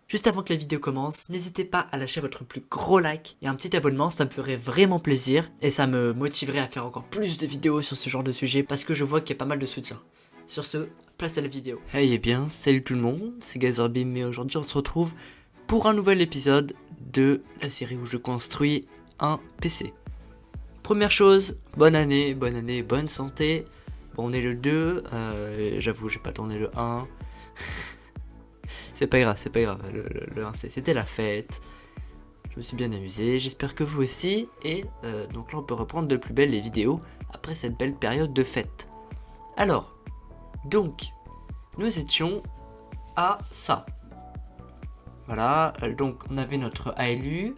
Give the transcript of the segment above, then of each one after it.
Juste avant que la vidéo commence, n'hésitez pas à lâcher votre plus gros like et un petit abonnement, ça me ferait vraiment plaisir et ça me motiverait à faire encore plus de vidéos sur ce genre de sujet parce que je vois qu'il y a pas mal de soutien. Sur ce, place à la vidéo. Hey, bien, salut tout le monde, c'est Gazerbeam et aujourd'hui on se retrouve pour un nouvel épisode de la série où je construis un PC. Première chose, bonne année, bonne santé. Bon, on est le 2, j'avoue, j'ai pas tourné le 1. C'est pas grave, le 1 c'était la fête. Je me suis bien amusé, j'espère que vous aussi. Et donc là on peut reprendre de plus belle les vidéos après cette belle période de fête. Alors, donc, nous étions à ça. Voilà, donc on avait notre ALU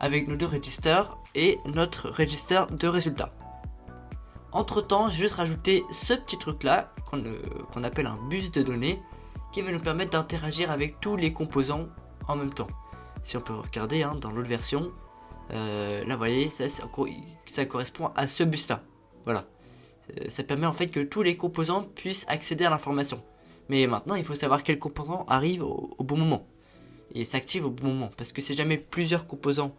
avec nos deux registers et notre register de résultats. Entre temps, j'ai juste rajouté ce petit truc là qu'on appelle un bus de données qui va nous permettre d'interagir avec tous les composants en même temps. Si on peut regarder dans l'autre version, là vous voyez, ça correspond à ce bus là. Voilà, ça permet en fait que tous les composants puissent accéder à l'information. Mais maintenant il faut savoir quel composant arrive au bon moment et s'active au bon moment, parce que si jamais plusieurs composants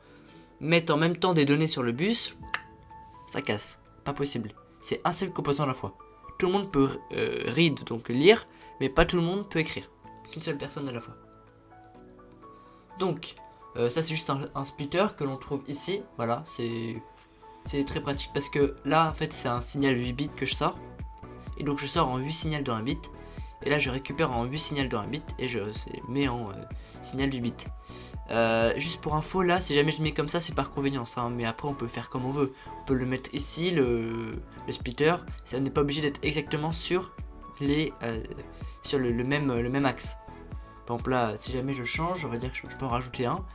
mettent en même temps des données sur le bus, ça casse, pas possible. C'est un seul composant à la fois. Tout le monde peut read, donc lire, mais pas tout le monde peut écrire. Qu'une seule personne à la fois. Donc, ça c'est juste un splitter que l'on trouve ici. Voilà, c'est très pratique parce que là, en fait, c'est un signal 8 bits que je sors. Et donc, je sors en 8 signaux de 1 bit. Et là, je récupère en 8 signaux de 1 bit et je mets en signal 8 bits. Juste pour info, là, si jamais je mets comme ça, c'est par convenience, mais après on peut faire comme on veut. On peut le mettre ici, le splitter, ça n'est pas obligé d'être exactement sur le même axe. Par exemple là, si jamais je change, on va dire que je peux en rajouter un,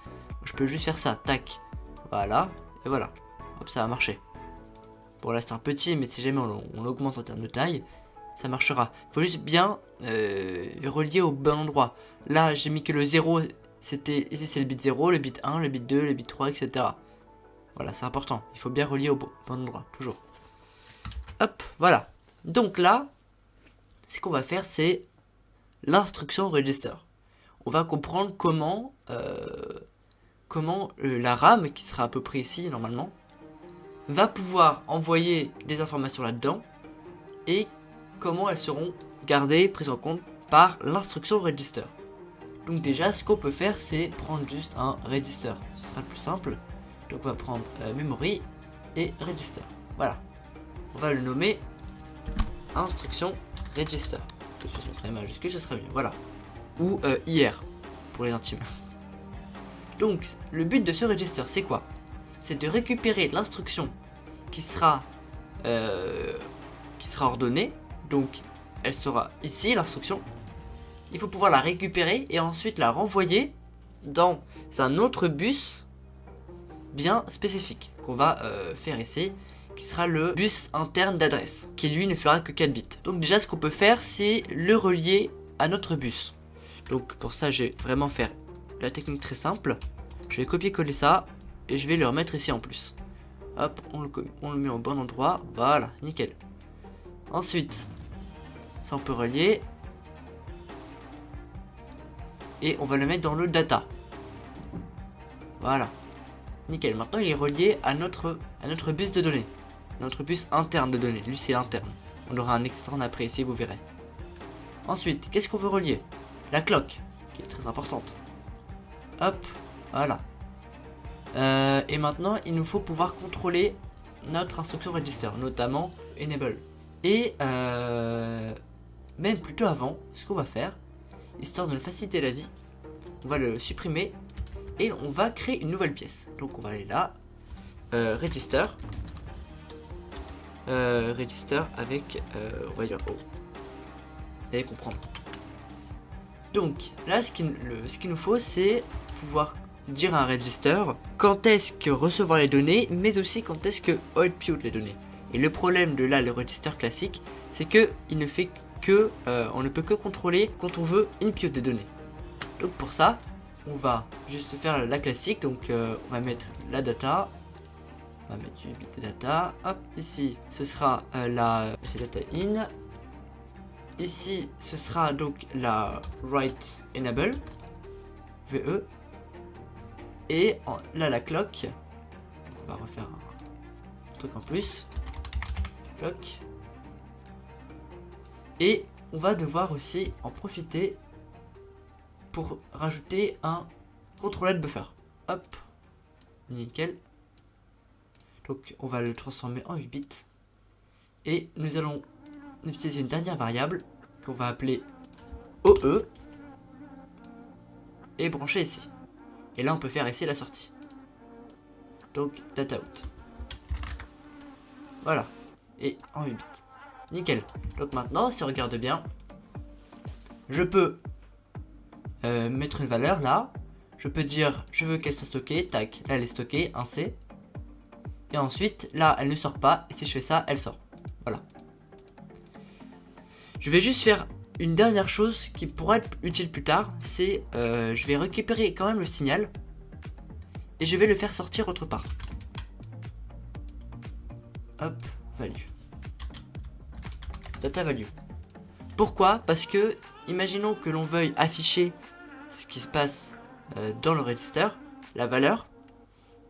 je peux juste faire ça, tac, voilà, et voilà, hop, ça a marché. Bon là c'est un petit, mais si jamais on augmente en termes de taille, ça marchera. Il faut juste bien relier au bon endroit. Là j'ai mis que le 0, ici c'est le bit 0, le bit 1, le bit 2, le bit 3, etc. Voilà, c'est important, il faut bien relier au bon endroit, toujours. Hop, voilà. Donc là, ce qu'on va faire, c'est l'instruction register. On va comprendre comment la RAM, qui sera à peu près ici normalement, va pouvoir envoyer des informations là-dedans et comment elles seront gardées, prises en compte par l'instruction register. Donc déjà, ce qu'on peut faire, c'est prendre juste un register. Ce sera le plus simple. Donc on va prendre memory et register. Voilà. On va le nommer instruction register. Je vais mettre un majuscule, ce serait mieux. Voilà. Ou IR pour les intimes. Donc le but de ce register, c'est quoi? C'est de récupérer l'instruction qui sera ordonnée. Donc elle sera ici, l'instruction. Il faut pouvoir la récupérer et ensuite la renvoyer dans un autre bus bien spécifique qu'on va faire ici, qui sera le bus interne d'adresse, qui lui ne fera que 4 bits. Donc déjà ce qu'on peut faire, c'est le relier à notre bus. Donc pour ça je vais vraiment faire la technique très simple. Je vais copier-coller ça et je vais le remettre ici en plus. Hop, on le met au bon endroit, voilà, nickel. Ensuite, ça on peut relier. Et on va le mettre dans le data. Voilà. Nickel. Maintenant il est relié à notre bus de données. Notre bus interne de données. Lui c'est interne. On aura un externe après ici, vous verrez. Ensuite, qu'est-ce qu'on veut relier? La clock, qui est très importante. Hop, voilà. Et maintenant, il nous faut pouvoir contrôler notre instruction register, notamment enable. Et même plutôt avant, ce qu'on va faire, histoire de nous faciliter la vie, on va le supprimer et on va créer une nouvelle pièce. Donc on va aller là, register, register avec, on va dire O. Vous allez comprendre. Donc là, ce qu'il nous faut, c'est pouvoir dire à un register quand est-ce que recevoir les données, mais aussi quand est-ce que output les données. Et le problème de là, le register classique, c'est que il ne fait que, on ne peut que contrôler quand on veut input des données. Donc pour ça, on va juste faire la classique. Donc on va mettre la data, on va mettre 8 bits de data. Hop, ici ce sera c'est data in. Ici ce sera donc la write enable. VE. Et là la clock, on va refaire un truc en plus. Clock. Et on va devoir aussi en profiter pour rajouter un contrôleur de buffer. Hop, nickel. Donc on va le transformer en 8 bits. Et nous allons utiliser une dernière variable qu'on va appeler OE et brancher ici. Et là on peut faire ici la sortie. Donc data out. Voilà. Et en 8 bits. Nickel. Donc maintenant si on regarde bien, je peux mettre une valeur là. Je peux dire je veux qu'elle soit stockée. Tac, là elle est stockée, un C. Et ensuite là elle ne sort pas. Et si je fais ça, elle sort. Voilà. Je vais juste faire une dernière chose qui pourra être utile plus tard. C'est je vais récupérer quand même le signal. Et je vais le faire sortir autre part. Hop, value. Data value. Pourquoi? Parce que, imaginons que l'on veuille afficher ce qui se passe dans le register, la valeur,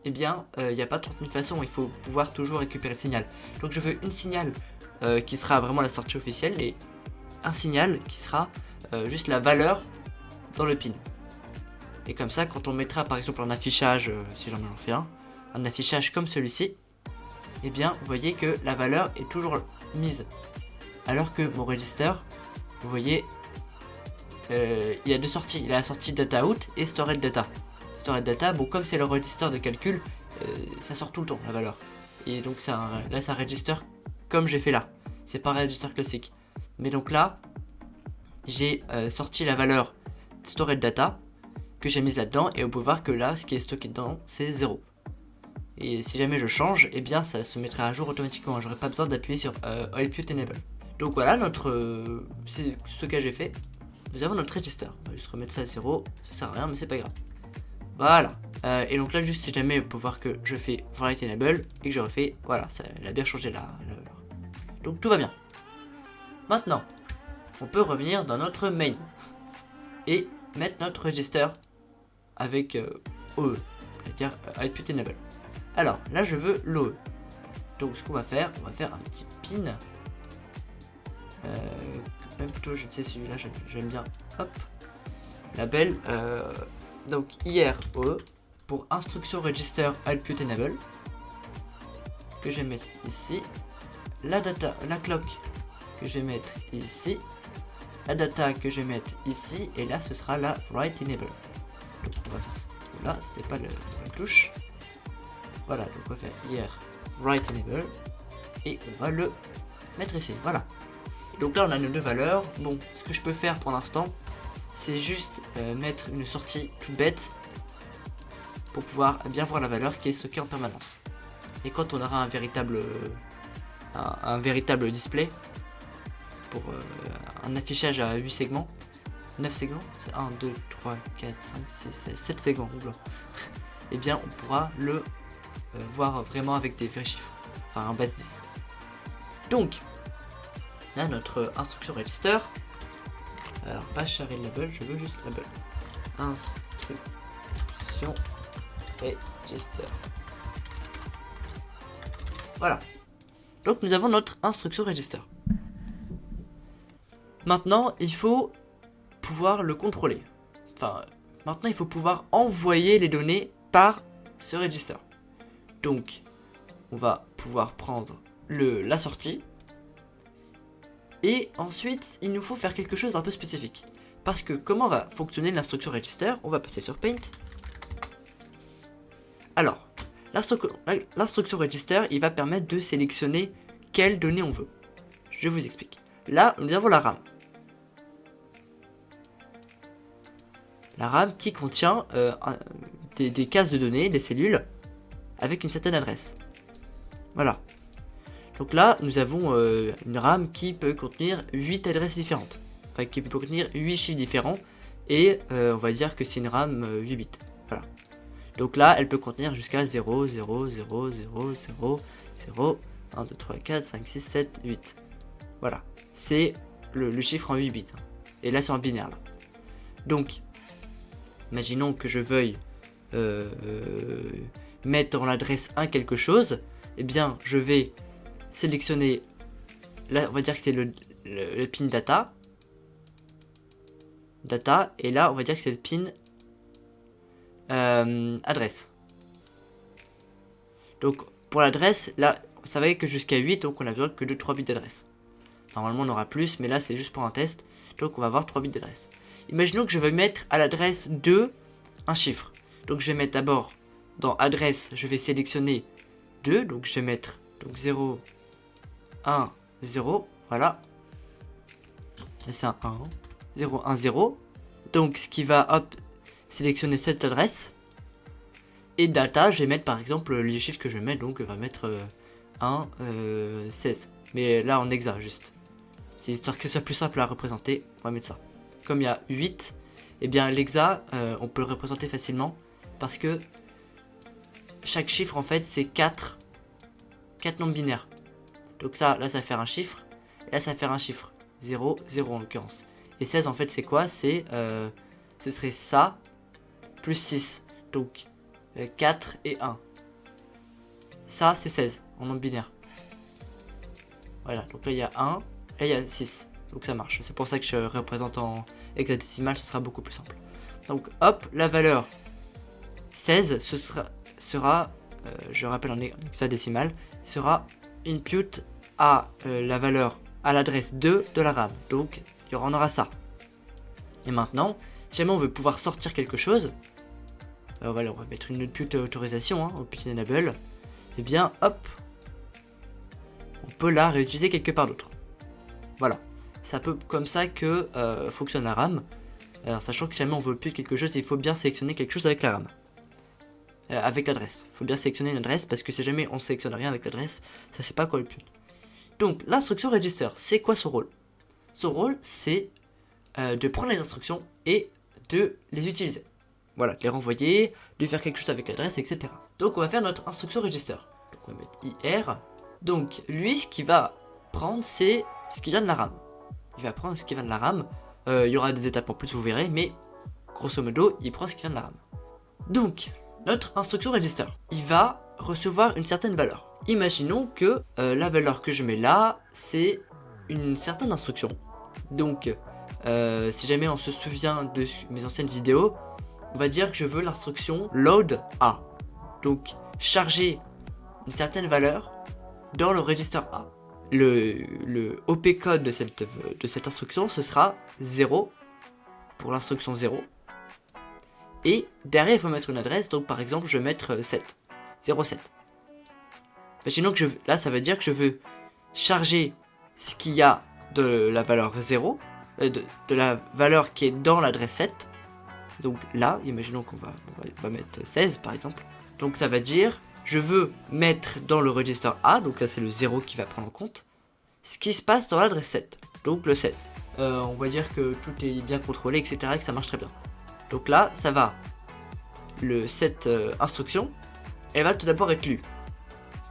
eh bien, il n'y a pas 30 000 façons, il faut pouvoir toujours récupérer le signal. Donc je veux une signal qui sera vraiment la sortie officielle et un signal qui sera juste la valeur dans le pin. Et comme ça, quand on mettra par exemple un affichage, si j'en fais un affichage comme celui-ci, eh bien, vous voyez que la valeur est toujours mise. Alors que mon register, vous voyez, il a deux sorties. Il a la sortie data out et storage data. Storage data, bon, comme c'est le register de calcul, ça sort tout le temps la valeur. Et donc là, c'est un register comme j'ai fait là. C'est pas un register classique. Mais donc là, j'ai sorti la valeur storage data que j'ai mise là-dedans. Et on peut voir que là, ce qui est stocké dedans, c'est 0. Et si jamais je change, eh bien ça se mettrait à jour automatiquement. J'aurais pas besoin d'appuyer sur Output Enable. Donc voilà, notre stockage est fait. Nous avons notre register. On va juste remettre ça à 0. Ça sert à rien, mais c'est pas grave. Voilà. Et donc là, juste si jamais on peut voir que je fais Write Enable et que je refais, voilà, ça a bien changé la valeur. Donc tout va bien. Maintenant, on peut revenir dans notre main et mettre notre register avec OE, c'est-à-dire Output Enable. Alors là, je veux l'OE. Donc ce qu'on va faire un petit pin. Même plutôt, je sais celui-là, j'aime bien. Hop. Label. Donc IROE pour instruction register output enable. Que je vais mettre ici. La data, la clock que je vais mettre ici. La data que je vais mettre ici. Et là, ce sera la write enable. Donc on va faire ça. Là, c'était pas la touche. Voilà, donc on va faire hier write enable. Et on va le mettre ici. Voilà. Donc là on a nos deux valeurs. Bon, ce que je peux faire pour l'instant, c'est juste mettre une sortie toute bête pour pouvoir bien voir la valeur qui est stockée en permanence. Et quand on aura un véritable display pour un affichage à 8 segments, 9 segments, c'est 1, 2, 3, 4, 5, 6, 7, 7 segments, et bien on pourra le voir vraiment avec des vrais chiffres, enfin un base 10. Donc là notre instruction register, alors pas charger label, je veux juste label, instruction register. Voilà, donc nous avons notre instruction register. Maintenant il faut pouvoir le contrôler, enfin maintenant il faut pouvoir envoyer les données par ce register. Donc on va pouvoir prendre la sortie. Et ensuite, il nous faut faire quelque chose d'un peu spécifique. Parce que comment va fonctionner l'instruction register? On va passer sur Paint. Alors, l'instruction register, il va permettre de sélectionner quelles données on veut. Je vous explique. Là, nous avons la RAM. La RAM qui contient des cases de données, des cellules, avec une certaine adresse. Voilà. Donc là, nous avons une RAM qui peut contenir 8 adresses différentes. Enfin, qui peut contenir 8 chiffres différents. Et on va dire que c'est une RAM 8 bits. Voilà. Donc là, elle peut contenir jusqu'à 0, 0, 0, 0, 0, 0, 1, 2, 3, 4, 5, 6, 7, 8. Voilà. C'est le chiffre en 8 bits. Et là, c'est en binaire. Là. Donc, imaginons que je veuille mettre dans l'adresse 1 quelque chose, eh bien je vais sélectionner, là on va dire que c'est le pin data, et là on va dire que c'est le pin adresse. Donc pour l'adresse, là vous savez que jusqu'à 8, donc on a besoin que de 3 bits d'adresse. Normalement on aura plus, mais là c'est juste pour un test, donc on va avoir 3 bits d'adresse. Imaginons que je vais mettre à l'adresse 2 un chiffre. Donc je vais mettre d'abord dans adresse, je vais sélectionner 2, donc je vais mettre donc 0, 1, 0, voilà. Là c'est un 1, 0, 1, 0. Donc ce qui va, hop, sélectionner cette adresse. Et data, je vais mettre par exemple les chiffres que je vais mettre, donc on va mettre 1, 16. Mais là en hexa juste. C'est histoire que ce soit plus simple à représenter, on va mettre ça. Comme il y a 8, et bien l'hexa, on peut le représenter facilement. Parce que chaque chiffre en fait c'est 4 nombres binaires. Donc ça, là ça va faire un chiffre, et là ça va faire un chiffre. 0, 0 en l'occurrence. Et 16 en fait c'est quoi? C'est, ce serait ça, plus 6. Donc 4 et 1. Ça c'est 16 en nombre binaire. Voilà, donc là il y a 1, là il y a 6. Donc ça marche. C'est pour ça que je représente en hexadécimal, ce sera beaucoup plus simple. Donc hop, la valeur 16, ce sera je rappelle en hexadécimal, sera input à la valeur, à l'adresse 2 de la RAM. Donc on aura ça. Et maintenant, si jamais on veut pouvoir sortir quelque chose, voilà, on va mettre une input autorisation, au petit enable, et bien hop, on peut la réutiliser quelque part d'autre. Voilà, c'est un peu comme ça que fonctionne la RAM. Alors, sachant que si jamais on veut plus quelque chose, il faut bien sélectionner quelque chose avec la RAM. Avec l'adresse. Il faut bien sélectionner une adresse parce que si jamais on sélectionne rien avec l'adresse, ça c'est pas quoi le plus. Donc l'instruction register, c'est quoi son rôle? Son rôle c'est de prendre les instructions et de les utiliser. Voilà, de les renvoyer, de faire quelque chose avec l'adresse, etc. Donc on va faire notre instruction register. Donc on va mettre IR. Donc lui ce qu'il va prendre c'est ce qui vient de la RAM. Il va prendre ce qui vient de la RAM. Il y aura des étapes en plus vous verrez, mais grosso modo il prend ce qui vient de la RAM. Donc notre instruction register, il va recevoir une certaine valeur. Imaginons que la valeur que je mets là, c'est une certaine instruction. Donc, si jamais on se souvient de mes anciennes vidéos, on va dire que je veux l'instruction load A. Donc, charger une certaine valeur dans le register A. Le OP code de cette instruction, ce sera 0 pour l'instruction 0. Et derrière, il faut mettre une adresse, donc par exemple, je vais mettre 7, 07. Imaginons que là, ça veut dire que je veux charger ce qu'il y a de la valeur 0, de la valeur qui est dans l'adresse 7. Donc là, imaginons qu'on va mettre 16 par exemple. Donc ça va dire, je veux mettre dans le register A, donc là c'est le 0 qui va prendre en compte, ce qui se passe dans l'adresse 7, donc le 16. On va dire que tout est bien contrôlé, etc., et que ça marche très bien. Donc là, ça va, cette instruction, elle va tout d'abord être lue.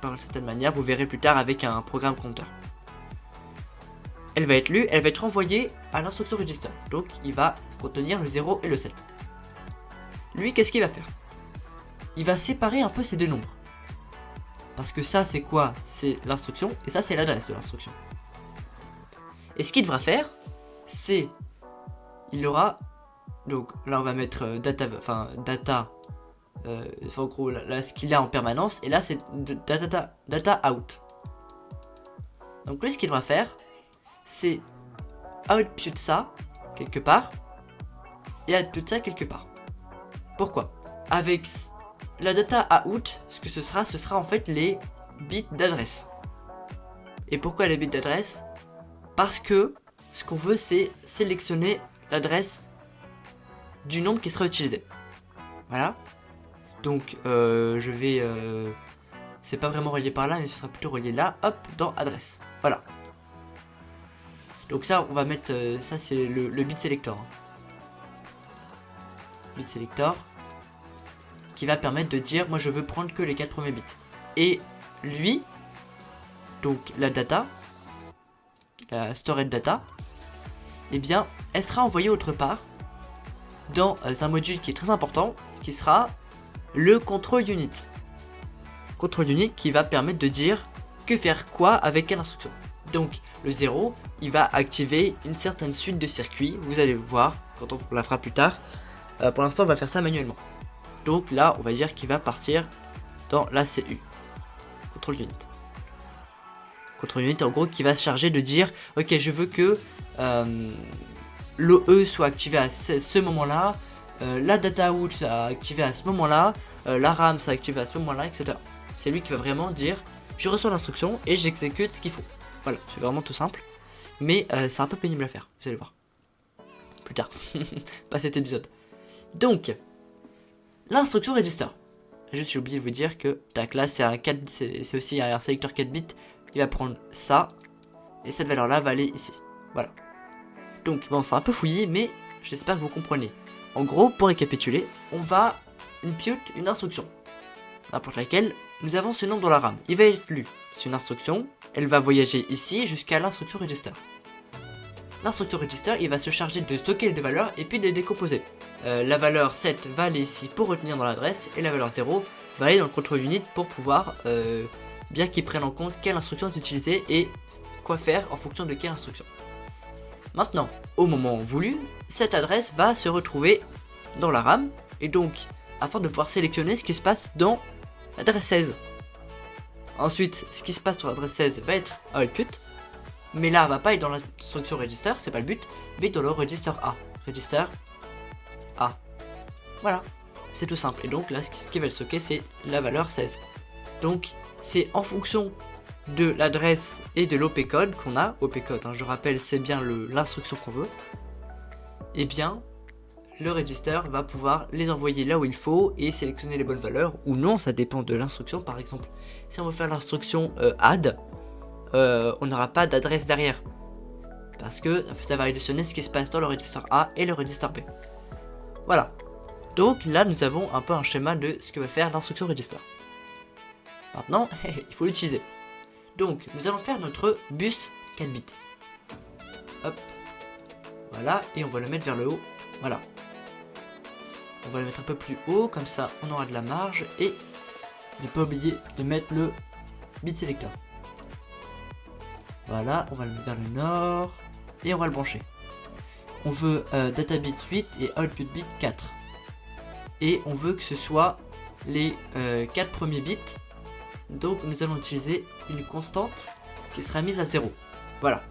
Par une certaine manière, vous verrez plus tard avec un programme compteur. Elle va être lue, elle va être envoyée à l'instruction register. Donc il va contenir le 0 et le 7. Lui, qu'est-ce qu'il va faire? Il va séparer un peu ces deux nombres. Parce que ça, c'est quoi? C'est l'instruction, et ça, c'est l'adresse de l'instruction. Et ce qu'il devra faire, c'est... Il aura... Donc là on va mettre data, en gros là ce qu'il a en permanence, et là c'est data out. Donc lui ce qu'il devra faire c'est output ça quelque part et output ça quelque part. Pourquoi? Avec la data out, ce que ce sera en fait les bits d'adresse. Et pourquoi les bits d'adresse? Parce que ce qu'on veut c'est sélectionner l'adresse du nombre qui sera utilisé. Voilà. Donc je vais... c'est pas vraiment relié par là, mais ce sera plutôt relié là, hop, dans adresse. Voilà. Donc ça, on va mettre... ça, c'est le bit selector. Bit selector. Qui va permettre de dire, moi je veux prendre que les 4 premiers bits. Et lui, donc la data, la stored data, eh bien, elle sera envoyée autre part dans un module qui est très important, qui sera le control unit. Control unit qui va permettre de dire que faire quoi avec quelle instruction. Donc le 0, il va activer une certaine suite de circuits, vous allez voir quand on la fera plus tard. Pour l'instant on va faire ça manuellement. Donc là on va dire qu'il va partir dans la CU. Control unit. Control unit en gros qui va se charger de dire ok je veux que l'OE soit activé à ce moment-là, la data out soit activée à ce moment-là, la RAM soit activée à ce moment-là, etc. C'est lui qui va vraiment dire je reçois l'instruction et j'exécute ce qu'il faut. Voilà, c'est vraiment tout simple, mais c'est un peu pénible à faire, vous allez voir. Plus tard, pas cet épisode. Donc, l'instruction register. Juste j'ai oublié de vous dire que tac là c'est un 4, c'est aussi un sélecteur 4 bits. Il va prendre ça et cette valeur là va aller ici. Voilà. Donc bon c'est un peu fouillis mais j'espère que vous comprenez. En gros pour récapituler, on va input une instruction. N'importe laquelle, nous avons ce nombre dans la RAM. Il va être lu. C'est une instruction, elle va voyager ici jusqu'à l'instruction register. L'instruction register, il va se charger de stocker les deux valeurs et puis de les décomposer. La valeur 7 va aller ici pour retenir dans l'adresse et la valeur 0 va aller dans le control unit pour pouvoir bien qu'il prenne en compte quelle instruction est utilisée et quoi faire en fonction de quelle instruction. Maintenant, au moment voulu, cette adresse va se retrouver dans la RAM et donc afin de pouvoir sélectionner ce qui se passe dans l'adresse 16. Ensuite, ce qui se passe sur l'adresse 16 va être un output, mais là, va pas être dans l'instruction register, c'est pas le but, mais dans le register A. Register A. Voilà, c'est tout simple. Et donc là, ce qui va le stocker, c'est la valeur 16. Donc, c'est en fonction de l'adresse et de l'OP code qu'on a. OP code, hein, je rappelle, c'est bien l'instruction qu'on veut. Et bien, le register va pouvoir les envoyer là où il faut et sélectionner les bonnes valeurs ou non, ça dépend de l'instruction. Par exemple, si on veut faire l'instruction add, on n'aura pas d'adresse derrière parce que ça va additionner ce qui se passe dans le register A et le register B. Voilà, donc là nous avons un peu un schéma de ce que va faire l'instruction register. Maintenant il faut l'utiliser. Donc nous allons faire notre bus 4 bits. Hop, voilà, et on va le mettre vers le haut. Voilà, on va le mettre un peu plus haut, comme ça on aura de la marge. Et ne pas oublier de mettre le bit selector. Voilà, on va le mettre vers le nord et on va le brancher. On veut data bit 8 et output bit 4. Et on veut que ce soit les 4 premiers bits. Donc nous allons utiliser une constante qui sera mise à 0. Voilà.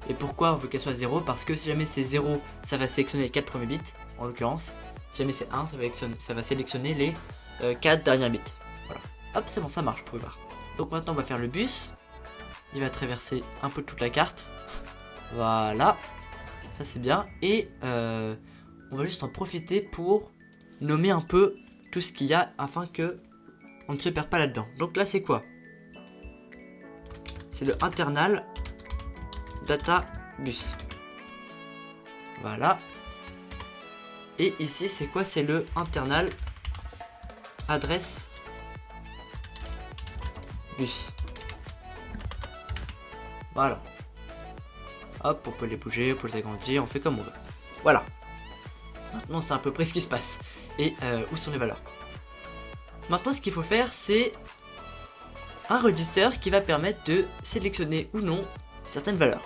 Et pourquoi on veut qu'elle soit 0? Parce que si jamais c'est 0, ça va sélectionner les 4 premiers bits, en l'occurrence. Si jamais c'est 1, ça va sélectionner les 4 derniers bits. Voilà. Hop, c'est bon, ça marche, vous pouvez voir. Donc maintenant on va faire le bus. Il va traverser un peu toute la carte. Voilà. Ça c'est bien. Et on va juste en profiter pour nommer un peu tout ce qu'il y a afin que on ne se perd pas là-dedans. Donc là c'est quoi? C'est le internal data bus. Voilà. Et ici c'est quoi? C'est le internal adresse bus. Voilà. Hop, on peut les bouger, on peut les agrandir, on fait comme on veut. Voilà. Maintenant c'est à peu près ce qui se passe. Et où sont les valeurs? Maintenant ce qu'il faut faire c'est un register qui va permettre de sélectionner ou non certaines valeurs.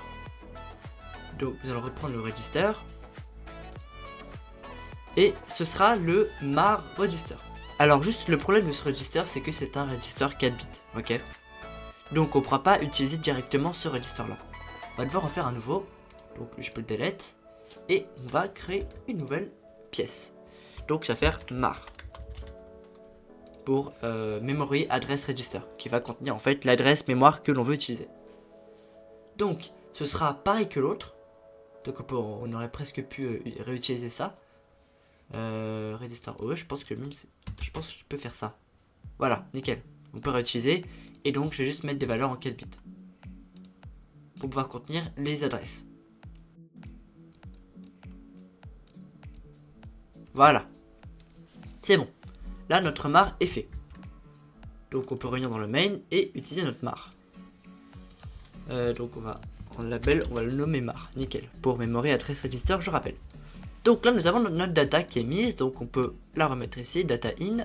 Donc nous allons reprendre le register. Et ce sera le mar register. Alors juste le problème de ce register c'est que c'est un register 4 bits. Ok. Donc on ne pourra pas utiliser directement ce register là. On va devoir en faire un nouveau. Donc je peux le delete. Et on va créer une nouvelle pièce. Donc ça va faire mar. Pour memory address register. Qui va contenir en fait l'adresse mémoire que l'on veut utiliser. Donc ce sera pareil que l'autre. Donc on aurait presque pu réutiliser ça. Register OE, je pense que je peux faire ça. Voilà, nickel. On peut réutiliser. Et donc je vais juste mettre des valeurs en 4 bits. Pour pouvoir contenir les adresses. Voilà. C'est bon. Là notre mar est fait. Donc on peut revenir dans le main et utiliser notre mar. Donc on va prendre le label, on va le nommer mar. Nickel. Pour memory address register, je rappelle. Donc là, nous avons notre data qui est mise, donc on peut la remettre ici, data in.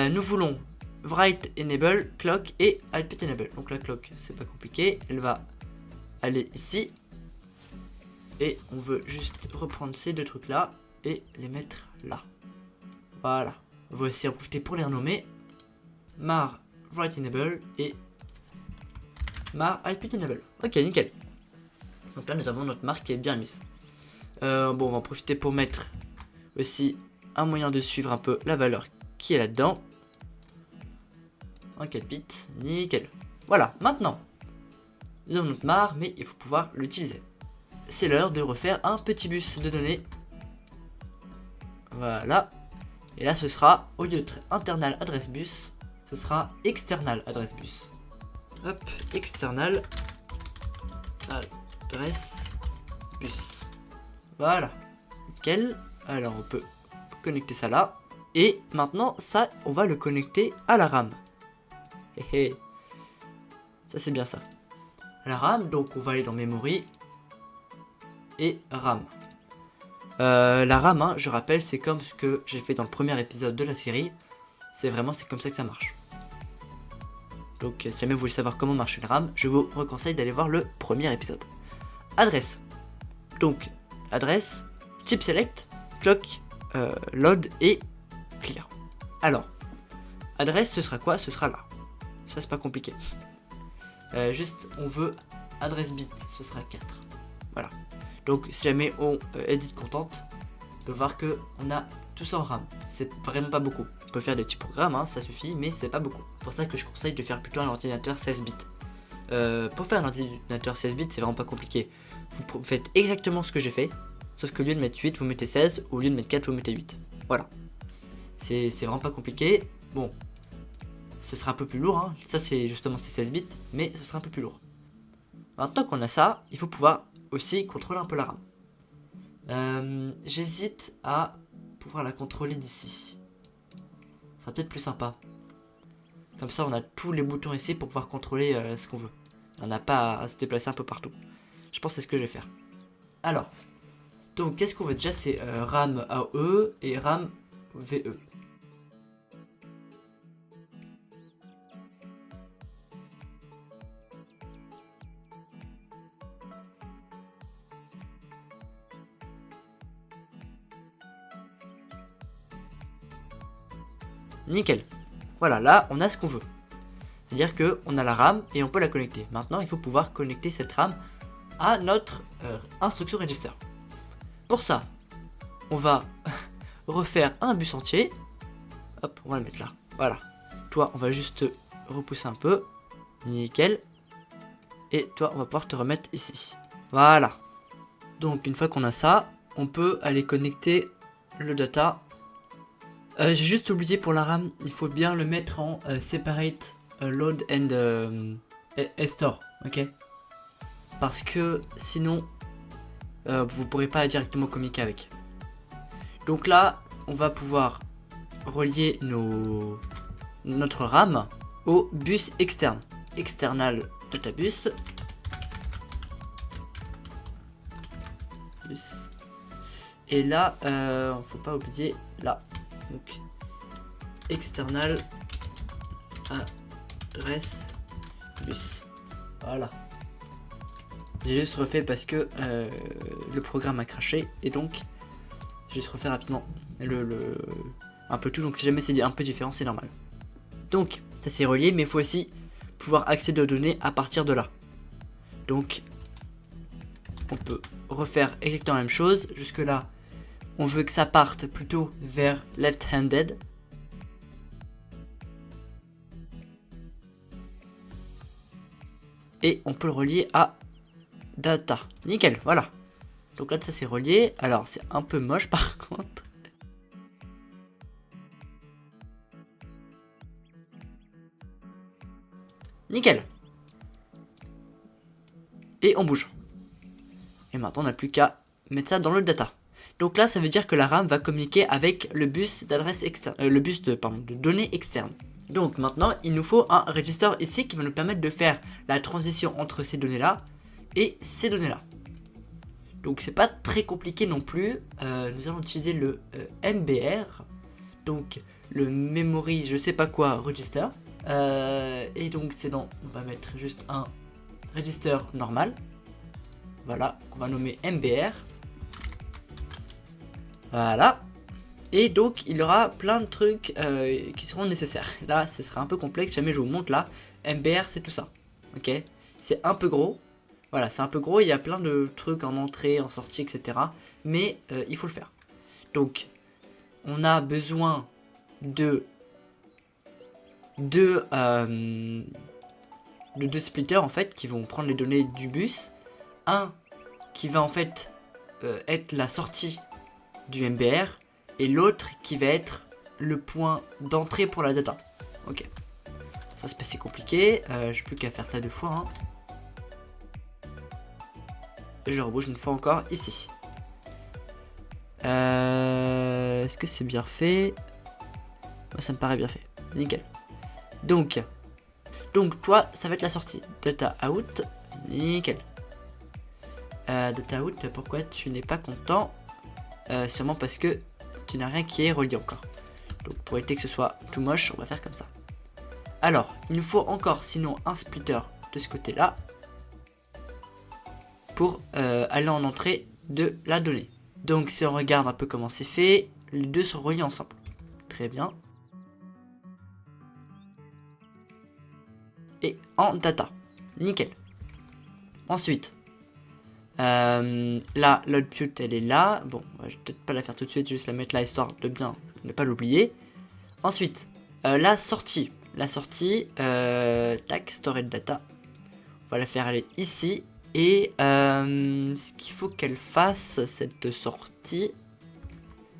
Nous voulons write enable, clock et output enable. Donc la clock, c'est pas compliqué, elle va aller ici. Et on veut juste reprendre ces deux trucs là et les mettre là. Voilà. On va aussi en profiter pour les renommer. Mar write enable et Mar output enable. Ok, nickel. Donc là, nous avons notre marque qui est bien mise. Bon, on va en profiter pour mettre aussi un moyen de suivre un peu la valeur qui est là-dedans. En 4 bits, nickel. Voilà, maintenant, nous avons notre mar, mais il faut pouvoir l'utiliser. C'est l'heure de refaire un petit bus de données. Voilà. Et là, ce sera, au lieu d'être internal address bus, ce sera external address bus. Hop, external address bus. Voilà, nickel. Alors on peut connecter ça là. Et maintenant ça, on va le connecter à la RAM. Ça c'est bien ça. La RAM, donc on va aller dans memory et RAM. La RAM, hein, je rappelle, c'est comme ce que j'ai fait dans le premier épisode de la série. C'est comme ça que ça marche. Donc si jamais vous voulez savoir comment marche une RAM, je vous conseille d'aller voir le premier épisode. Adresse. Donc adresse, type select, clock, load et clear. Alors, adresse, ce sera quoi? Ce sera là. Ça, c'est pas compliqué. Juste, on veut adresse bit, ce sera 4. Voilà. Donc, si jamais on edit content, on peut voir que on a tout ça en RAM. C'est vraiment pas beaucoup. On peut faire des petits programmes, hein, ça suffit, mais c'est pas beaucoup. C'est pour ça que je conseille de faire plutôt un ordinateur 16 bits. Pour faire un ordinateur 16 bits, c'est vraiment pas compliqué. Vous faites exactement ce que j'ai fait, sauf que au lieu de mettre 8, vous mettez 16, ou au lieu de mettre 4, vous mettez 8. Voilà. C'est vraiment pas compliqué. Bon, ce sera un peu plus lourd, hein. Ça c'est justement 16 bits, mais ce sera un peu plus lourd. Maintenant qu'on a ça, il faut pouvoir aussi contrôler un peu la RAM. J'hésite à pouvoir la contrôler d'ici. Ça sera peut-être plus sympa. Comme ça, on a tous les boutons ici pour pouvoir contrôler ce qu'on veut. On n'a pas à se déplacer un peu partout. Je pense que c'est ce que je vais faire. Alors, donc qu'est-ce qu'on veut déjà? C'est RAM AE et RAM VE. Nickel. Voilà, là, on a ce qu'on veut. C'est-à-dire qu'on a la RAM et on peut la connecter. Maintenant, il faut pouvoir connecter cette RAM à notre instruction register. Pour ça, on va refaire un bus entier. Hop, on va le mettre là. Voilà. Toi, on va juste repousser un peu. Nickel. Et toi, on va pouvoir te remettre ici. Voilà. Donc, une fois qu'on a ça, on peut aller connecter le data. J'ai juste oublié pour la RAM, il faut bien le mettre en separate load and store, ok? Parce que sinon, vous ne pourrez pas directement communiquer avec. Donc là, on va pouvoir relier notre RAM au bus externe. External databus. Bus. Et là, faut pas oublier là. Donc, external adresse bus. Voilà. J'ai juste refait parce que le programme a craché et donc j'ai juste refait rapidement un peu tout. Donc si jamais c'est un peu différent, c'est normal. Donc ça c'est relié, mais il faut aussi pouvoir accéder aux données à partir de là. Donc on peut refaire exactement la même chose. Jusque là, on veut que ça parte plutôt vers left-handed. Et on peut le relier à data. Nickel, voilà. Donc là, ça c'est relié. Alors, c'est un peu moche par contre. Nickel. Et on bouge. Et maintenant, on n'a plus qu'à mettre ça dans le data. Donc là, ça veut dire que la RAM va communiquer avec le bus d'adresse externe, le bus de données externes. Donc maintenant, il nous faut un register ici qui va nous permettre de faire la transition entre ces données-là et ces données-là. Donc c'est pas très compliqué non plus. Nous allons utiliser le MBR, donc le Memory je sais pas quoi register. Et donc c'est on va mettre juste un register normal. Voilà, qu'on va nommer MBR. Voilà. Et donc il y aura plein de trucs qui seront nécessaires. Là ce sera un peu complexe, jamais je vous montre là. MBR c'est tout ça. Ok, c'est un peu gros. Voilà, c'est un peu gros, il y a plein de trucs en entrée, en sortie, etc. Mais il faut le faire. Donc, on a besoin de deux splitters en fait qui vont prendre les données du bus. Un qui va en fait être la sortie du MBR et l'autre qui va être le point d'entrée pour la data. Ok, ça c'est pas si compliqué, j'ai plus qu'à faire ça 2 fois. Hein. Et je rebouge une fois encore ici. Est-ce que c'est bien fait? Moi, ça me paraît bien fait. Nickel. Donc toi, ça va être la sortie. Data out. Nickel. Data out, pourquoi tu n'es pas content? Sûrement parce que tu n'as rien qui est relié encore. Donc pour éviter que ce soit tout moche, on va faire comme ça. Alors, il nous faut encore sinon un splitter de ce côté-là. Pour aller en entrée de la donnée. Donc si on regarde un peu comment c'est fait, les deux sont reliés ensemble. Très bien. Et en data. Nickel. Ensuite, là, l'output elle est là. Bon, je vais peut-être pas la faire tout de suite, juste la mettre là histoire de bien ne pas l'oublier. Ensuite, la sortie. La sortie, tac, storage data. On va la faire aller ici. Et ce qu'il faut qu'elle fasse, cette sortie,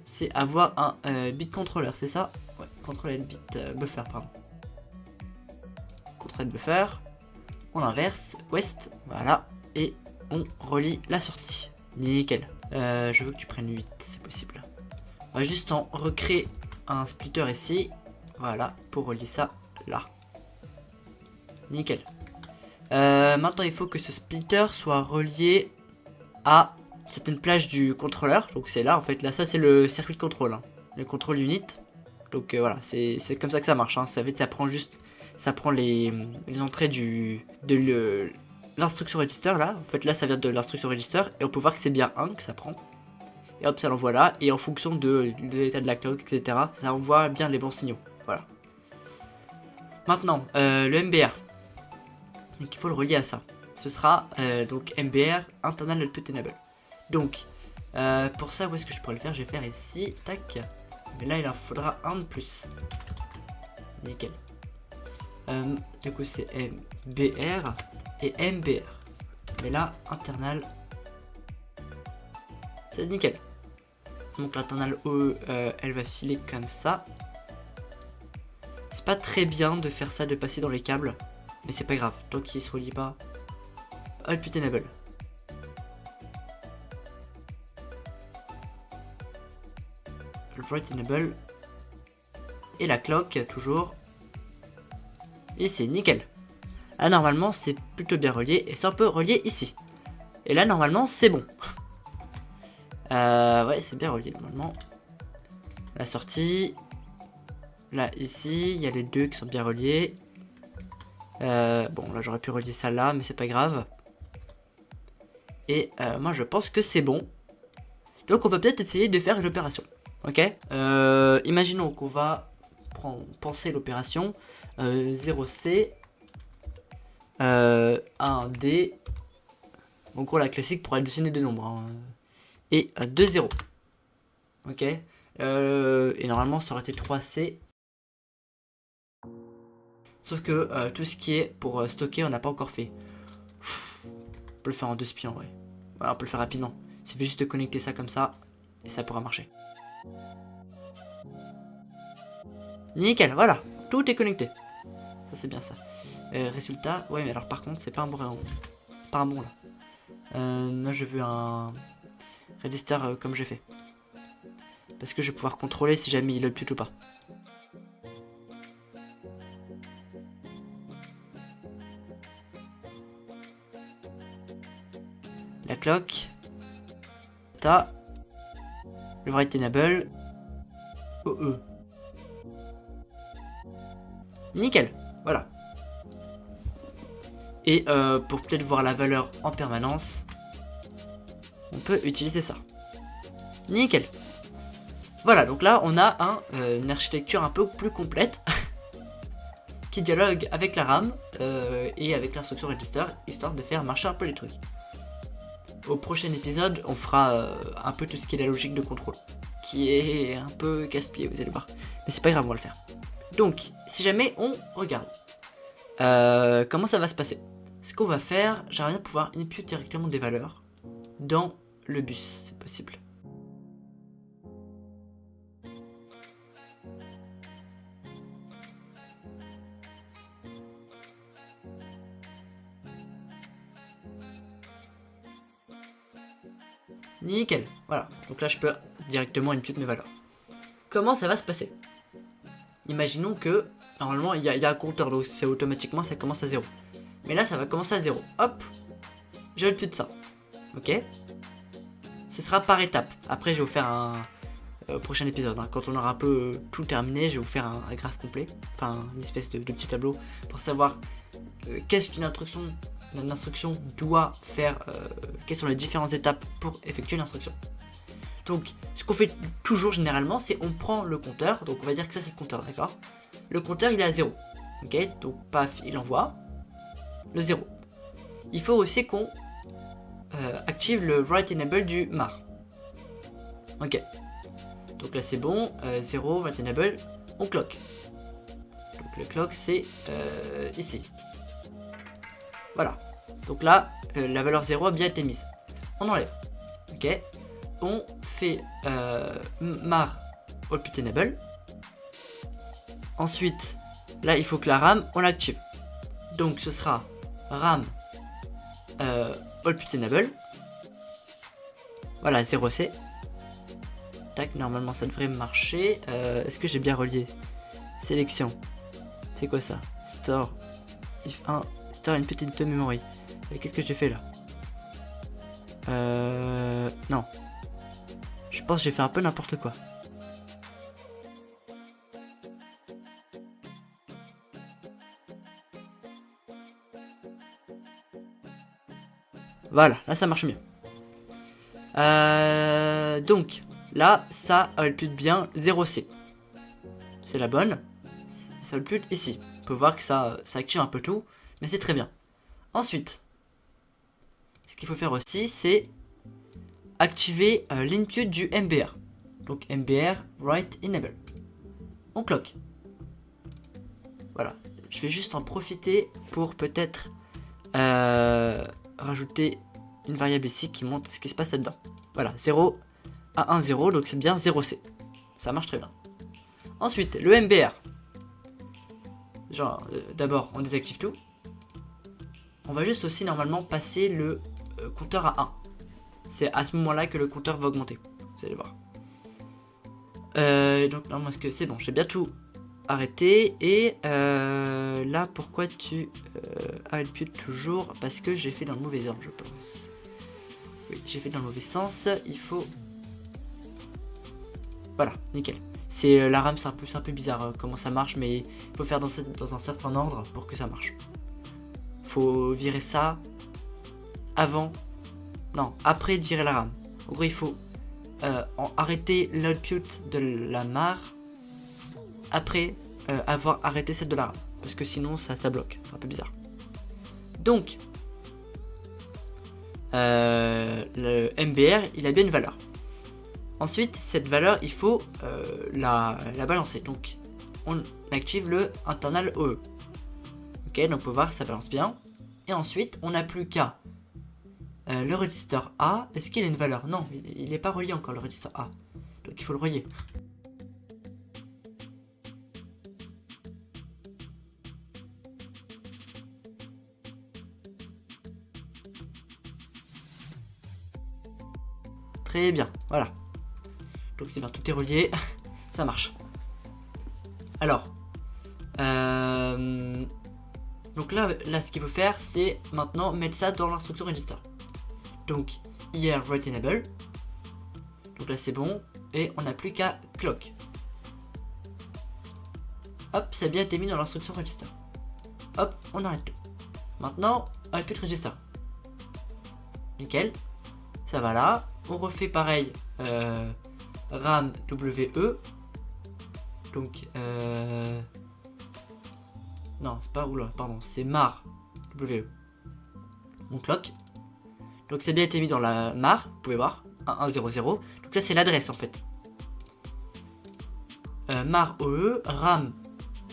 c'est avoir un bit controller, c'est ça? Ouais, controller bit buffer, pardon. Controller buffer, on inverse, west, voilà, et on relie la sortie. Nickel. Je veux que tu prennes 8, c'est possible. On va juste en recréer un splitter ici, voilà, pour relier ça là. Nickel. Maintenant il faut que ce splitter soit relié à certaines plages du contrôleur. Donc c'est là en fait, là ça c'est le circuit de contrôle, hein, le contrôle unit. Donc voilà, c'est comme ça que ça marche, hein. Ça prend juste, ça prend les entrées de l'instruction register là. En fait là ça vient de l'instruction register et on peut voir que c'est bien 1 que ça prend. Et hop ça l'envoie là, et en fonction de l'état de la clock, etc. ça envoie bien les bons signaux, voilà. Maintenant le MBR. Donc il faut le relier à ça. Ce sera donc MBR internal output enable. Donc pour ça, où est-ce que je pourrais le faire? Je vais faire ici, tac. Mais là il en faudra un de plus. Nickel. Du coup c'est MBR et MBR. Mais là internal, c'est nickel. Donc l'internal OE elle va filer comme ça. C'est pas très bien de faire ça, de passer dans les câbles. Mais c'est pas grave, tant qu'il se relie pas. Output enable. Write enable. Et la clock, toujours. Ici, nickel. Là, normalement, c'est plutôt bien relié. Et ça, on peut relier ici. Et là, normalement, c'est bon. Ouais, c'est bien relié, normalement. La sortie. Là, ici, il y a les deux qui sont bien reliés. Bon, là j'aurais pu relier ça là, mais c'est pas grave. Et moi je pense que c'est bon. Donc on peut peut-être essayer de faire l'opération. Ok, imaginons qu'on va penser l'opération 0C 1D. En gros la classique pour additionner deux nombres. Hein. Et 2 0. Ok, et normalement ça aurait été 3C. Sauf que tout ce qui est pour stocker, on n'a pas encore fait. On peut le faire en 2 spions, ouais. Voilà, on peut le faire rapidement. Il suffit juste de connecter ça comme ça, et ça pourra marcher. Nickel, voilà. Tout est connecté. Ça, c'est bien ça. Résultat, ouais, mais alors par contre, c'est pas un bon là. Moi, je veux un register comme j'ai fait. Parce que je vais pouvoir contrôler si jamais il update ou pas. La clock. data, le write enable, OE. Nickel, voilà. Et pour peut-être voir la valeur en permanence, on peut utiliser ça. Nickel. Voilà, donc là on a une architecture un peu plus complète qui dialogue avec la RAM et avec l'instruction register, histoire de faire marcher un peu les trucs. Au prochain épisode, on fera un peu tout ce qui est la logique de contrôle, qui est un peu casse-pied, vous allez voir. Mais c'est pas grave, on va le faire. Donc, si jamais on regarde, comment ça va se passer? Ce qu'on va faire, j'aimerais bien pouvoir input directement des valeurs dans le bus, c'est possible. Nickel, voilà. Donc là, je peux directement input mes valeurs. Comment ça va se passer? Imaginons que, normalement, il y a un compteur, donc c'est automatiquement, ça commence à 0. Mais là, ça va commencer à 0. Hop, je input ça. Ok? Ce sera par étape. Après, je vais vous faire un prochain épisode. Hein. Quand on aura un peu tout terminé, je vais vous faire un graphe complet. Enfin, une espèce de petit tableau pour savoir qu'est-ce qu'une instruction doit faire, quelles sont les différentes étapes pour effectuer l'instruction. Donc, ce qu'on fait toujours généralement, c'est on prend le compteur. Donc, on va dire que ça, c'est le compteur, d'accord? Le compteur, il est à 0. Ok? Donc, paf, il envoie le 0. Il faut aussi qu'on active le write enable du mar. Ok. Donc là, c'est bon. 0, write enable, on clock. Donc, le clock, c'est ici. Voilà. Donc là, la valeur 0 a bien été mise. On enlève. Ok. On fait mar output enable. Ensuite, là, il faut que la RAM, on l'active. Donc, ce sera RAM output enable. Voilà, 0C. Tac, normalement, ça devrait marcher. Est-ce que j'ai bien relié? Sélection. C'est quoi ça? Store. If 1. Store input into memory. Et qu'est-ce que j'ai fait là? Non. Je pense que j'ai fait un peu n'importe quoi. Voilà, là ça marche mieux. Donc, là, ça output bien 0C. C'est la bonne. Ça output ici. On peut voir que ça active un peu tout, mais c'est très bien. Ensuite, ce qu'il faut faire aussi, c'est activer l'input du MBR. Donc MBR write enable. On clock. Voilà. Je vais juste en profiter pour peut-être rajouter une variable ici qui montre ce qui se passe là-dedans. Voilà, 0 à 1, 0, donc c'est bien 0C. Ça marche très bien. Ensuite, le MBR. Genre, d'abord, on désactive tout. On va juste aussi normalement passer le compteur à 1. C'est à ce moment-là que le compteur va augmenter. Vous allez voir. Donc, normalement, est-ce que c'est bon? J'ai bien tout arrêté. Et là, pourquoi tu output toujours? Parce que j'ai fait dans le mauvais ordre, je pense. Oui, j'ai fait dans le mauvais sens. Il faut... Voilà, nickel. C'est la RAM, c'est un peu bizarre comment ça marche, mais il faut faire dans un certain ordre pour que ça marche. Faut virer ça avant... Non, après de virer la RAM. En gros, il faut arrêter l'output de la mar après avoir arrêté celle de la RAM. Parce que sinon, ça bloque. C'est un peu bizarre. Donc, le MBR, il a bien une valeur. Ensuite, cette valeur, il faut la balancer. Donc, on active le internal OE. Ok, donc on peut voir que ça balance bien. Et ensuite, on n'a plus qu'à le register A. Est-ce qu'il a une valeur? Non, il n'est pas relié encore, le register A. Donc, il faut le relier. Très bien, voilà. Donc c'est bien, tout est relié, ça marche. Alors, donc là, ce qu'il faut faire, c'est maintenant mettre ça dans l'instruction register. Donc, hier write enable, Donc là c'est bon. Et on n'a plus qu'à clock. Hop, ça a bien été mis dans l'instruction register. Hop, on arrête tout. Maintenant, output register. Nickel. Ça va là. On refait pareil. RAM WE. Donc, non, c'est pas, oula, pardon, c'est mar WE. Mon clock. Donc, ça a bien été mis dans la mar, vous pouvez voir. 1100. Donc, ça, c'est l'adresse en fait. Mar OE, RAM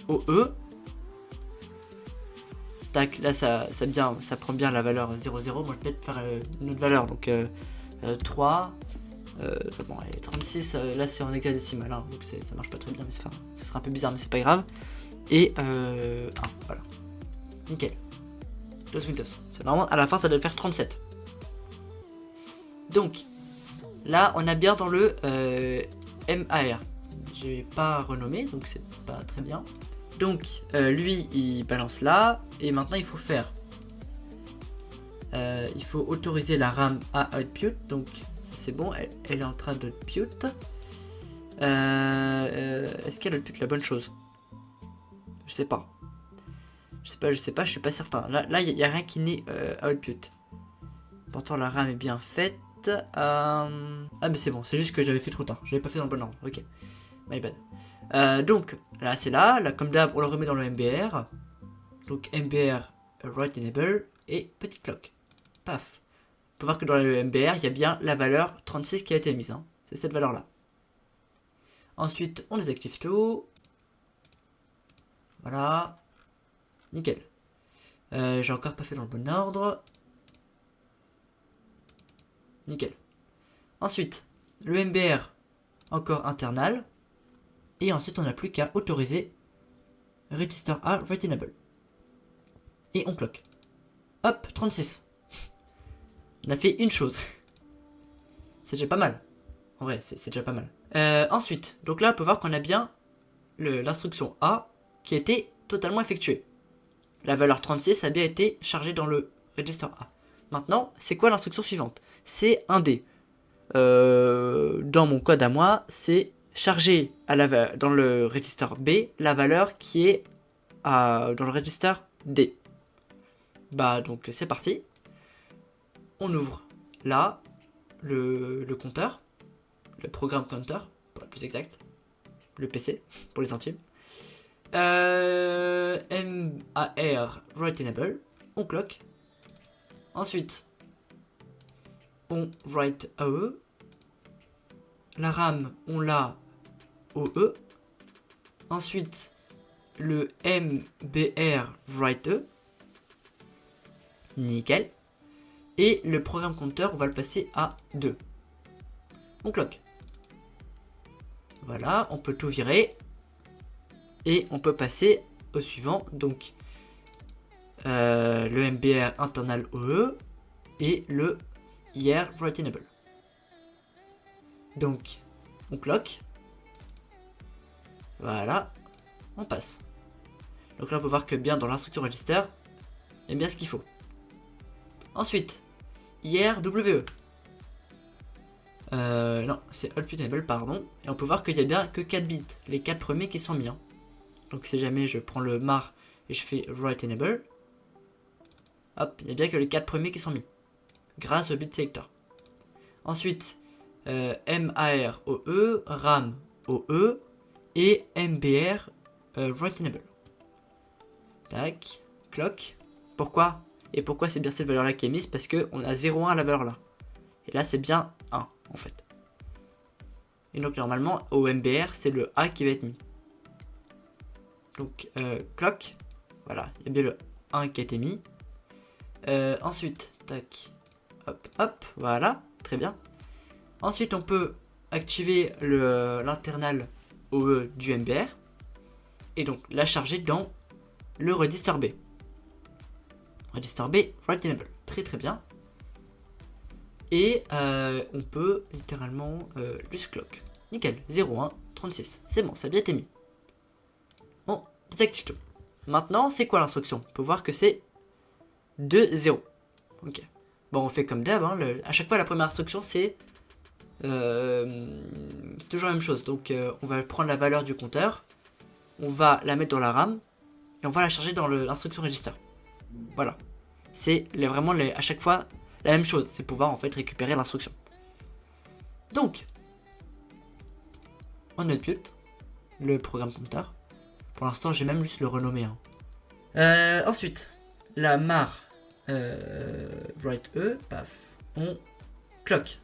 OE. Tac, là, ça prend bien la valeur 00. Moi, je vais peut-être faire une autre valeur. Donc, 3. Bon, allez, 36, là c'est en hexadécimal, hein, donc ça marche pas très bien, mais ça sera un peu bizarre, mais c'est pas grave. Et 1, voilà. Nickel. Dos Windows. C'est vraiment, à la fin ça doit faire 37. Donc, là on a bien dans le MAR. J'ai pas renommé, donc c'est pas très bien. Donc, lui il balance là, et maintenant il faut faire. Il faut autoriser la RAM à output, donc ça c'est bon, elle est en train d'output. Est-ce qu'elle output la bonne chose? Je sais pas. Je suis pas certain. Là il n'y a rien qui n'est output. Pourtant la RAM est bien faite. Ah mais c'est bon, c'est juste que j'avais fait trop tard, j'avais pas fait dans le bon ordre, ok. My bad. Donc là c'est là comme d'hab on le remet dans le MBR. Donc MBR write enable et petit clock. Paf. On peut voir que dans le MBR, il y a bien la valeur 36 qui a été mise. Hein. C'est cette valeur-là. Ensuite, on désactive tout. Voilà. Nickel. J'ai encore pas fait dans le bon ordre. Nickel. Ensuite, le MBR, encore internal. Et ensuite, on n'a plus qu'à autoriser register A write enable. Et on clock. Hop, 36. On a fait une chose. C'est déjà pas mal. En vrai, c'est déjà pas mal. Ensuite, donc là, on peut voir qu'on a bien l'instruction A qui a été totalement effectuée. La valeur 36 a bien été chargée dans le register A. Maintenant, c'est quoi l'instruction suivante? C'est un D. Dans mon code à moi, c'est charger dans le register B la valeur qui est dans le register D. Bah, donc c'est parti. On ouvre là le compteur, le programme counter, pour être plus exact, le PC pour les intimes. MAR write enable, on clock. Ensuite, on write AE. La RAM, on l'a OE. Ensuite, le MBR write E. Nickel. Et le programme compteur, on va le passer à 2. On clock. Voilà, on peut tout virer. Et on peut passer au suivant. Donc, le MBR internal OE et le IR write enable. Donc, on clock. Voilà, on passe. Donc là, on peut voir que bien dans l'instruction register, il y a bien ce qu'il faut. Ensuite, IRWE. Non, c'est output enable, pardon. Et on peut voir qu'il n'y a bien que 4 bits, les 4 premiers qui sont mis. Hein. Donc si jamais je prends le mar et je fais write enable, hop, il n'y a bien que les 4 premiers qui sont mis. Grâce au bit selector. Ensuite, MAR OE, RAM OE et MBR write enable. Tac, clock. Pourquoi? Et pourquoi c'est bien cette valeur là qui est mise? Parce qu'on a 0,1 à la valeur là. Et là c'est bien 1 en fait. Et donc normalement au MBR c'est le A qui va être mis. Donc clock. Voilà, il y a bien le 1 qui a été mis. Ensuite, tac. Hop, hop, voilà, très bien. Ensuite on peut activer l'internal OE du MBR. Et donc la charger dans le register B. Register B, write enable. Très très bien. Et on peut littéralement juste clock. Nickel, 0,1, 36. C'est bon, ça a bien été mis. On désactive tout. Maintenant, c'est quoi l'instruction? On peut voir que c'est 2, 0. Ok. Bon, on fait comme d'hab. Hein, à chaque fois, la première instruction, c'est c'est toujours la même chose. Donc on va prendre la valeur du compteur, on va la mettre dans la RAM et on va la charger dans l'instruction register. Voilà. C'est vraiment à chaque fois la même chose, c'est pouvoir en fait récupérer l'instruction. Donc, on output le programme compteur. Pour l'instant, j'ai même juste le renommer. Ensuite, la mar write E, paf, on clock.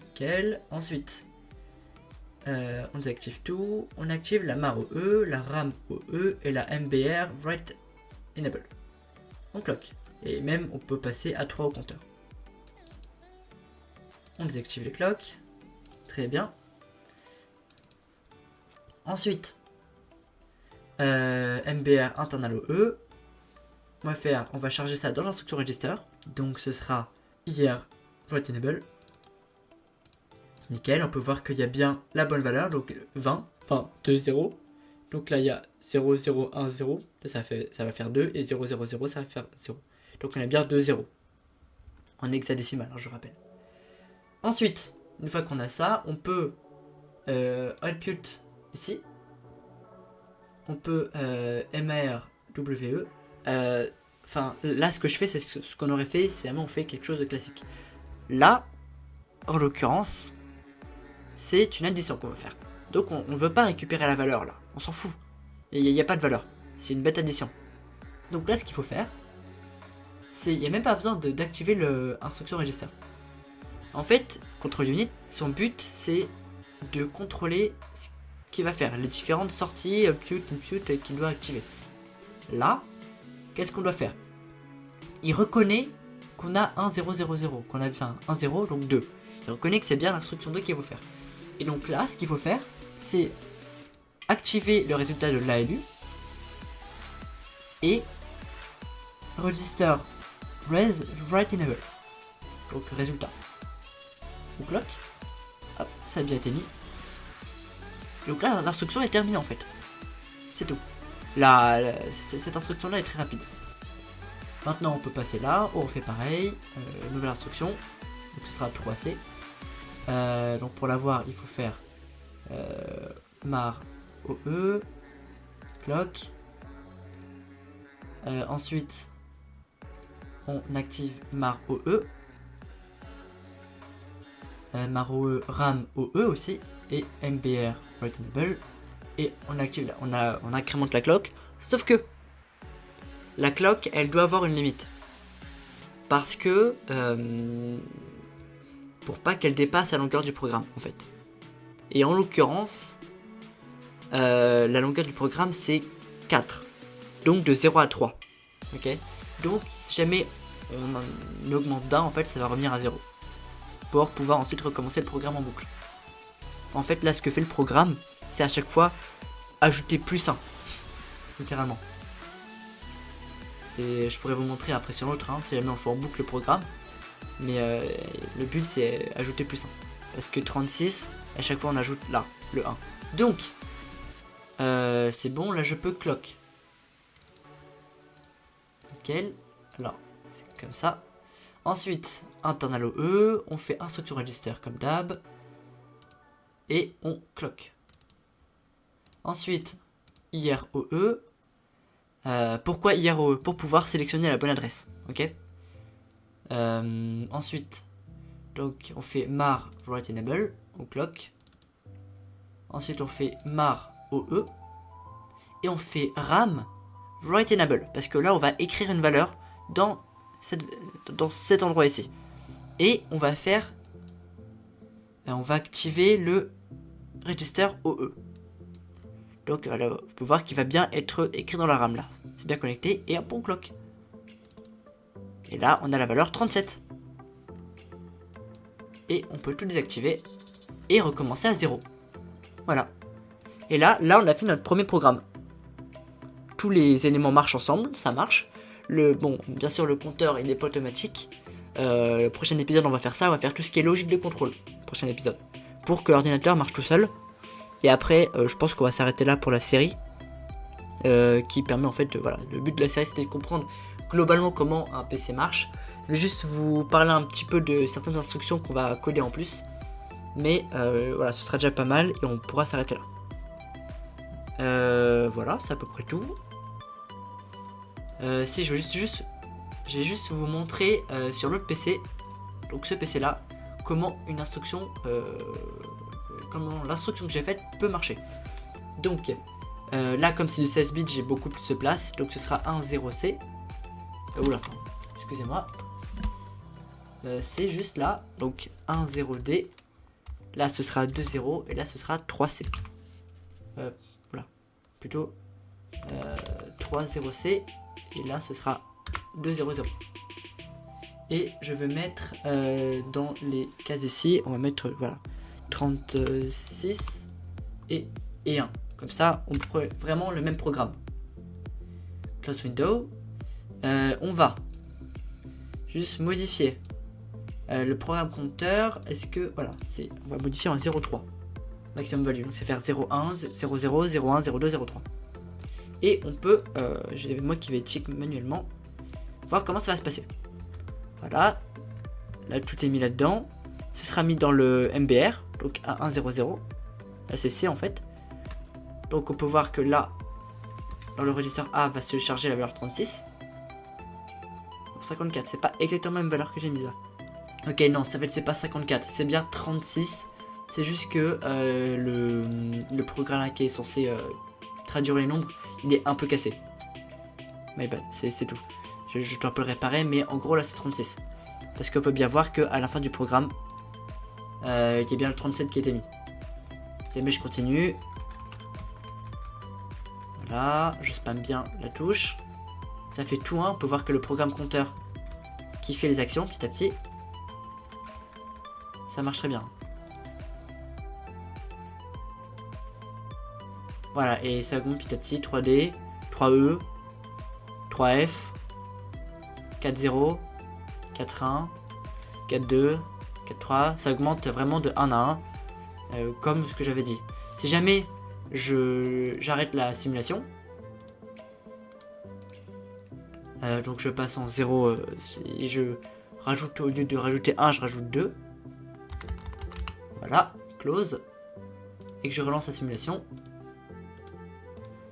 Nickel. Ensuite, on désactive tout. On active la mar OE, la RAM OE et la MBR write enable. On clock. Et même, on peut passer à 3 au compteur. On désactive les clocks. Très bien. Ensuite, MBR internal OE. On va charger ça dans l'instruction register. Donc ce sera hier write enable. Nickel, on peut voir qu'il y a bien la bonne valeur, donc 20, enfin 2, 0. Donc là il y a 0, 0, 1, 0. Là, ça va faire 2 et 0, 0, 0, ça va faire 0. Donc on a bien 2, 0. En hexadécimal, je rappelle. Ensuite, une fois qu'on a ça, on peut output ici. On peut MAR WE. Enfin, là, ce que je fais, c'est ce qu'on aurait fait si on fait quelque chose de classique. Là, en l'occurrence, c'est une addition qu'on veut faire. Donc, on ne veut pas récupérer la valeur, là. On s'en fout. Il n'y a pas de valeur. C'est une bête addition. Donc là, ce qu'il faut faire, c'est... Il n'y a même pas besoin d'activer l'instruction register. En fait, control unit, son but, c'est de contrôler ce qu'il va faire. Les différentes sorties, output, input qu'il doit activer. Là, qu'est-ce qu'on doit faire? Il reconnaît qu'on a 1, 0, 0, 0. Qu'on a fait 1, 0, donc 2. Il reconnaît que c'est bien l'instruction 2 qu'il faut faire. Et donc là, ce qu'il faut faire, c'est activer le résultat de l'ALU et register res write enable. Donc résultat. On clock. Hop, ça a bien été mis. Donc là, l'instruction est terminée en fait. C'est tout. Cette instruction là est très rapide. Maintenant on peut passer là, on refait pareil, nouvelle instruction, donc ce sera 3C. Donc pour l'avoir il faut faire mar OE, clock. Ensuite on active mar OE, mar OE, RAM OE aussi, et MBR write enable. Et on active là, on incrémente la clock, sauf que la clock elle doit avoir une limite. Parce que pour pas qu'elle dépasse la longueur du programme en fait. Et en l'occurrence, la longueur du programme c'est 4. Donc de 0 à 3. Ok. Donc si jamais on augmente d'un en fait ça va revenir à 0. Pour pouvoir ensuite recommencer le programme en boucle. En fait là ce que fait le programme c'est à chaque fois ajouter plus 1. Littéralement. Je pourrais vous montrer après sur l'autre, si jamais on fait en boucle le programme. Mais le but c'est ajouter plus 1. Parce que 36, à chaque fois on ajoute là, le 1. Donc, c'est bon, là je peux clock. Nickel. Alors, c'est comme ça. Ensuite, internal OE, on fait instruction register comme d'hab. Et on clock. Ensuite, IROE. Pourquoi IROE? Pour pouvoir sélectionner la bonne adresse. Ok. Ensuite, donc on fait mar write enable, on clock. Ensuite on fait mar OE et on fait RAM write enable parce que là on va écrire une valeur dans cet endroit ici. Et on va activer le register OE. Donc voilà, vous pouvez voir qu'il va bien être écrit dans la RAM là. C'est bien connecté et hop on clock. Et là, on a la valeur 37. Et on peut tout désactiver et recommencer à 0. Voilà. Et là, on a fait notre premier programme. Tous les éléments marchent ensemble, ça marche. Bon, bien sûr, le compteur, il n'est pas automatique. Le prochain épisode, on va faire ça. On va faire tout ce qui est logique de contrôle. Prochain épisode. Pour que l'ordinateur marche tout seul. Et après, je pense qu'on va s'arrêter là pour la série. Qui permet en fait, voilà, le but de la série, c'était de comprendre globalement comment un PC marche. Je vais juste vous parler un petit peu de certaines instructions qu'on va coder en plus. Mais voilà, ce sera déjà pas mal et on pourra s'arrêter là. Voilà, c'est à peu près tout. Si je vais juste vous montrer sur l'autre PC, donc ce PC là, comment une instruction, comment l'instruction que j'ai faite peut marcher. Donc là, comme c'est du 16 bits, j'ai beaucoup plus de place, donc ce sera 1,0C. Oula, excusez-moi. C'est juste là, donc 1,0D. Là, ce sera 2,0 et là, ce sera 3C. Voilà, plutôt 3,0C et là, ce sera 2,0,0. Et je vais mettre dans les cases ici, on va mettre voilà 36 et 1. Comme ça, on pourrait vraiment le même programme. Close window. On va juste modifier le programme compteur. Est-ce que voilà, on va modifier en 0,3 maximum value. Donc c'est faire 0,1, 0,0, 0,1, 0,2, 0,3. Et on peut, moi qui vais check manuellement, voir comment ça va se passer. Voilà, là tout est mis là-dedans. Ce sera mis dans le MBR, donc à 1,0,0. Là c'est C en fait. Donc on peut voir que là, dans le register A, va se charger la valeur 36. 54, c'est pas exactement la même valeur que j'ai mise là. Ok, non, ça fait c'est pas 54, c'est bien 36. C'est juste que le programme là qui est censé traduire les nombres, il est un peu cassé. Mais bah, c'est tout. Je dois un peu le réparer, mais en gros là c'est 36. Parce qu'on peut bien voir qu'à la fin du programme, il y a bien le 37 qui a été mis. Mais je continue. Voilà, je spamme bien la touche. Ça fait tout, hein. On peut voir que le programme compteur qui fait les actions petit à petit, ça marche très bien. Voilà, et ça augmente petit à petit, 3D, 3E, 3F, 4.0, 4.1, 4.2, 4.3, ça augmente vraiment de 1 à 1, comme ce que j'avais dit. Si jamais j'arrête la simulation, donc je passe en 0, et je rajoute, au lieu de rajouter 1, je rajoute 2. Voilà, close, et que je relance la simulation,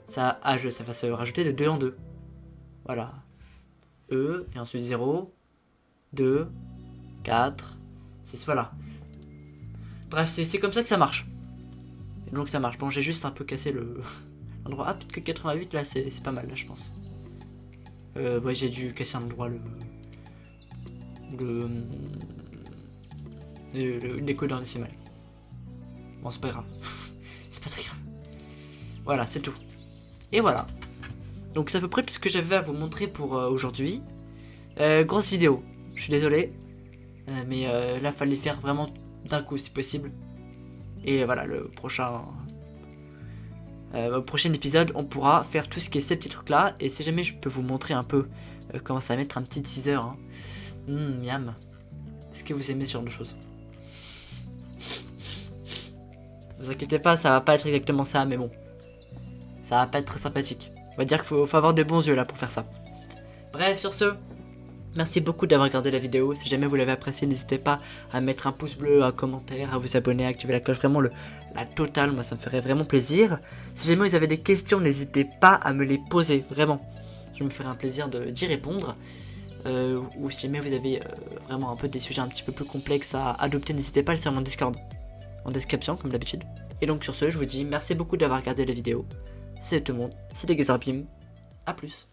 ça va se rajouter de 2 en 2. Voilà, E, et ensuite 0, 2, 4, 6, voilà. Bref, c'est comme ça que ça marche. Et donc ça marche. Bon, j'ai juste un peu cassé l'endroit. Ah, peut-être que 88, là, c'est pas mal, là, je pense. Ouais, j'ai dû casser un endroit, le décodeur décimal. Bon, c'est pas grave. C'est pas très grave. Voilà, c'est tout. Et voilà. Donc c'est à peu près tout ce que j'avais à vous montrer pour aujourd'hui. Grosse vidéo. Je suis désolé. Mais là, fallait faire vraiment d'un coup si possible. Et voilà, au prochain épisode, on pourra faire tout ce qui est ces petits trucs là. Et si jamais je peux vous montrer un peu comment ça va mettre un petit teaser. Hein. Miam. Est-ce que vous aimez ce genre de choses? Ne vous inquiétez pas, ça va pas être exactement ça, mais bon. Ça va pas être très sympathique. On va dire qu'il faut avoir de bons yeux là pour faire ça. Bref, sur ce, merci beaucoup d'avoir regardé la vidéo. Si jamais vous l'avez apprécié, n'hésitez pas à mettre un pouce bleu, un commentaire, à vous abonner, à activer la cloche. Vraiment la totale, moi ça me ferait vraiment plaisir. Si jamais vous avez des questions, n'hésitez pas à me les poser, vraiment. Je me ferai un plaisir d'y répondre. Ou si jamais vous avez vraiment un peu des sujets un petit peu plus complexes à adopter, n'hésitez pas à le faire dans mon Discord, en description comme d'habitude. Et donc sur ce, je vous dis merci beaucoup d'avoir regardé la vidéo. C'est tout le monde, c'était GazerBeam, à plus.